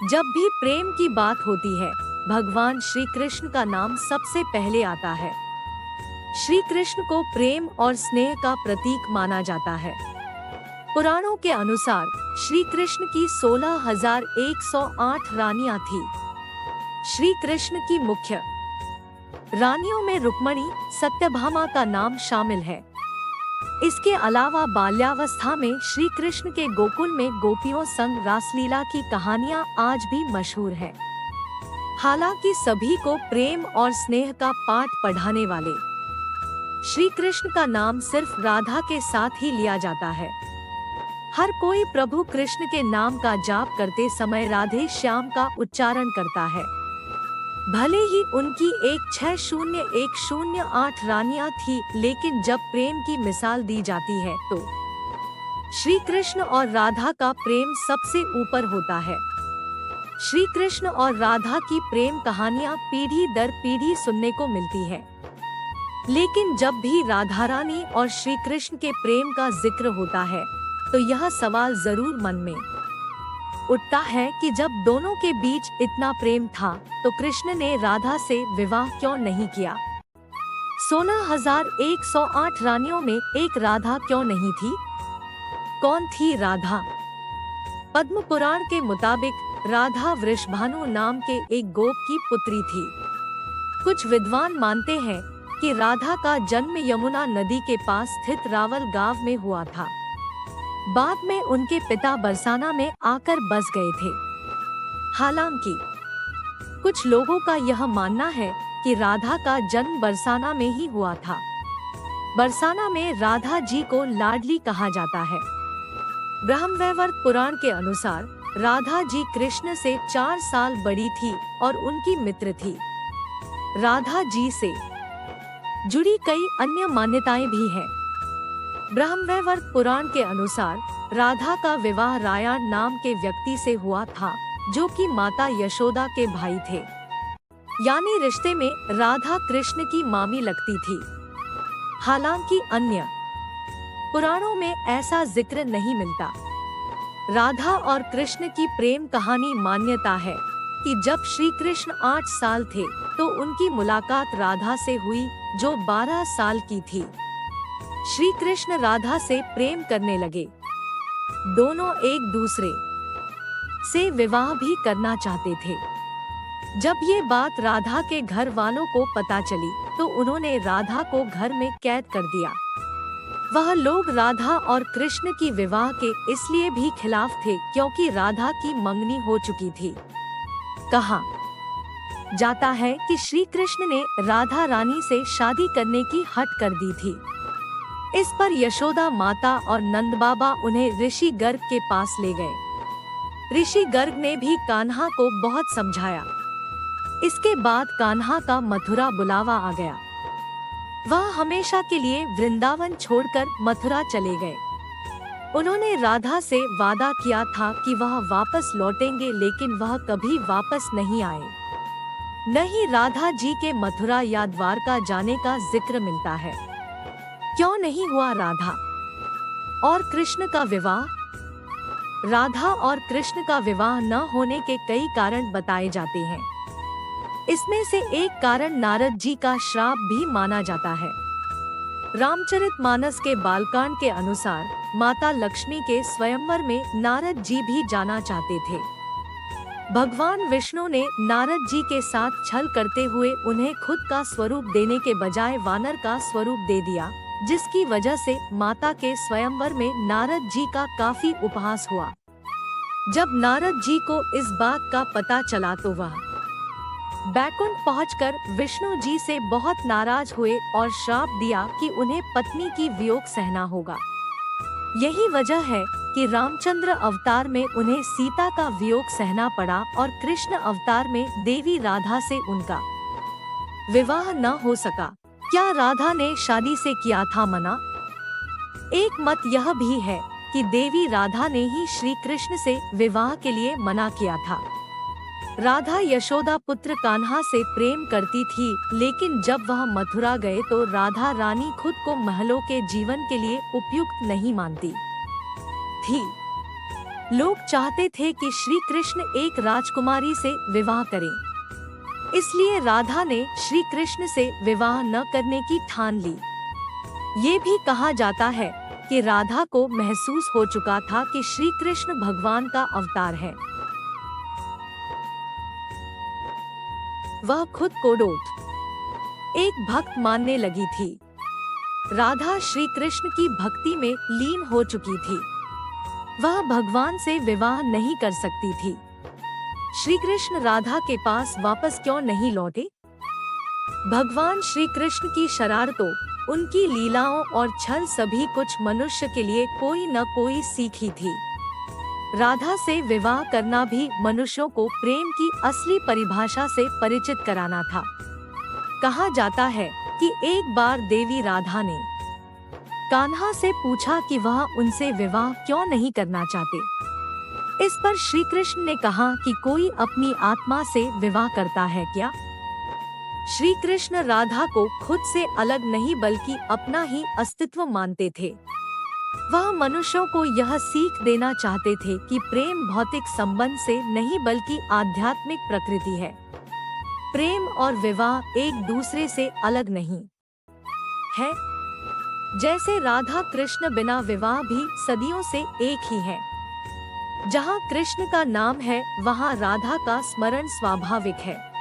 जब भी प्रेम की बात होती है, भगवान श्री कृष्ण का नाम सबसे पहले आता है। श्री कृष्ण को प्रेम और स्नेह का प्रतीक माना जाता है। पुराणों के अनुसार श्री कृष्ण की 16,108 रानियां थी। श्री कृष्ण की मुख्य रानियों में रुक्मणी, सत्यभामा का नाम शामिल है। इसके अलावा बाल्यावस्था में श्री कृष्ण के गोकुल में गोपियों संग रासलीला की कहानियां आज भी मशहूर है। हालांकि सभी को प्रेम और स्नेह का पाठ पढ़ाने वाले श्री कृष्ण का नाम सिर्फ राधा के साथ ही लिया जाता है। हर कोई प्रभु कृष्ण के नाम का जाप करते समय राधे श्याम का उच्चारण करता है। भले ही उनकी 16,108 रानियां थी, लेकिन जब प्रेम की मिसाल दी जाती है तो श्री कृष्ण और राधा का प्रेम सबसे ऊपर होता है। श्री कृष्ण और राधा की प्रेम कहानियां पीढ़ी दर पीढ़ी सुनने को मिलती है। लेकिन जब भी राधा रानी और श्री कृष्ण के प्रेम का जिक्र होता है तो यह सवाल जरूर मन में उठता है कि जब दोनों के बीच इतना प्रेम था तो कृष्ण ने राधा से विवाह क्यों नहीं किया। 16,108 रानियों में एक राधा क्यों नहीं थी? कौन थी राधा? पद्म पुराण के मुताबिक राधा वृषभानु नाम के एक गोप की पुत्री थी। कुछ विद्वान मानते हैं कि राधा का जन्म यमुना नदी के पास स्थित रावल गांव में हुआ था। बाद में उनके पिता बरसाना में आकर बस गए थे। हालांकि कुछ लोगों का यह मानना है कि राधा का जन्म बरसाना में ही हुआ था। बरसाना में राधा जी को लाडली कहा जाता है। ब्रह्मवैवर्त पुराण के अनुसार राधा जी कृष्ण से 4 साल बड़ी थी और उनकी मित्र थी। राधा जी से जुड़ी कई अन्य मान्यताएं भी हैं। ब्रह्मवैवर्त पुराण के अनुसार राधा का विवाह रायण नाम के व्यक्ति से हुआ था, जो कि माता यशोदा के भाई थे। यानी रिश्ते में राधा कृष्ण की मामी लगती थी। हालांकि अन्य पुराणों में ऐसा जिक्र नहीं मिलता। राधा और कृष्ण की प्रेम कहानी मान्यता है कि जब श्री कृष्ण 8 साल थे तो उनकी मुलाकात राधा से हुई, जो 12 साल की थी। श्री कृष्ण राधा से प्रेम करने लगे। दोनों एक दूसरे से विवाह भी करना चाहते थे। जब ये बात राधा के घर वालों को पता चली तो उन्होंने राधा को घर में कैद कर दिया। वह लोग राधा और कृष्ण की विवाह के इसलिए भी खिलाफ थे क्योंकि राधा की मंगनी हो चुकी थी। कहा जाता है कि श्री कृष्ण ने राधा रानी से शादी करने की हट कर दी थी। इस पर यशोदा माता और नंद बाबा उन्हें ऋषि गर्ग के पास ले गए। ऋषि गर्ग ने भी कान्हा को बहुत समझाया। इसके बाद कान्हा का मथुरा बुलावा आ गया। वह हमेशा के लिए वृंदावन छोड़कर मथुरा चले गए। उन्होंने राधा से वादा किया था कि वह वापस लौटेंगे, लेकिन वह कभी वापस नहीं आए। न ही राधा जी के मथुरा या द्वारका जाने का जिक्र मिलता है। क्यों नहीं हुआ राधा और कृष्ण का विवाह? राधा और कृष्ण का विवाह न होने के कई कारण बताए जाते हैं। इसमें से एक कारण नारद जी का श्राप भी माना जाता है। रामचरितमानस के बालकांड के अनुसार माता लक्ष्मी के स्वयंवर में नारद जी भी जाना चाहते थे। भगवान विष्णु ने नारद जी के साथ छल करते हुए उन्हें खुद का स्वरूप देने के बजाय वानर का स्वरूप दे दिया, जिसकी वजह से माता के स्वयंवर में नारद जी का काफी उपहास हुआ। जब नारद जी को इस बात का पता चला तो वह बैकुंठ पहुंचकर विष्णु जी से बहुत नाराज हुए और श्राप दिया कि उन्हें पत्नी की वियोग सहना होगा। यही वजह है कि रामचंद्र अवतार में उन्हें सीता का वियोग सहना पड़ा और कृष्ण अवतार में देवी राधा से उनका विवाह न हो सका। क्या राधा ने शादी से किया था मना? एक मत यह भी है कि देवी राधा ने ही श्री कृष्ण से विवाह के लिए मना किया था। राधा यशोदा पुत्र कान्हा से प्रेम करती थी, लेकिन जब वह मथुरा गए तो राधा रानी खुद को महलों के जीवन के लिए उपयुक्त नहीं मानती थी। लोग चाहते थे कि श्री कृष्ण एक राजकुमारी से विवाह करें। इसलिए राधा ने श्री कृष्ण से विवाह न करने की ठान ली। ये भी कहा जाता है कि राधा को महसूस हो चुका था कि श्री कृष्ण भगवान का अवतार है। वह खुद को एक भक्त मानने लगी थी। राधा श्री कृष्ण की भक्ति में लीन हो चुकी थी। वह भगवान से विवाह नहीं कर सकती थी। श्री कृष्ण राधा के पास वापस क्यों नहीं लौटे? भगवान श्री कृष्ण की शरारतों, उनकी लीलाओं और छल सभी कुछ मनुष्य के लिए कोई न कोई सीख ही थी। राधा से विवाह करना भी मनुष्यों को प्रेम की असली परिभाषा से परिचित कराना था। कहा जाता है कि एक बार देवी राधा ने कान्हा से पूछा कि वह उनसे विवाह क्यों नहीं करना चाहते। इस पर श्री कृष्ण ने कहा कि कोई अपनी आत्मा से विवाह करता है क्या? श्री कृष्ण राधा को खुद से अलग नहीं बल्कि अपना ही अस्तित्व मानते थे। वह मनुष्यों को यह सीख देना चाहते थे कि प्रेम भौतिक संबंध से नहीं बल्कि आध्यात्मिक प्रकृति है। प्रेम और विवाह एक दूसरे से अलग नहीं है। जैसे राधा कृष्ण बिना विवाह भी सदियों से एक ही है। जहाँ कृष्ण का नाम है, वहाँ राधा का स्मरण स्वाभाविक है।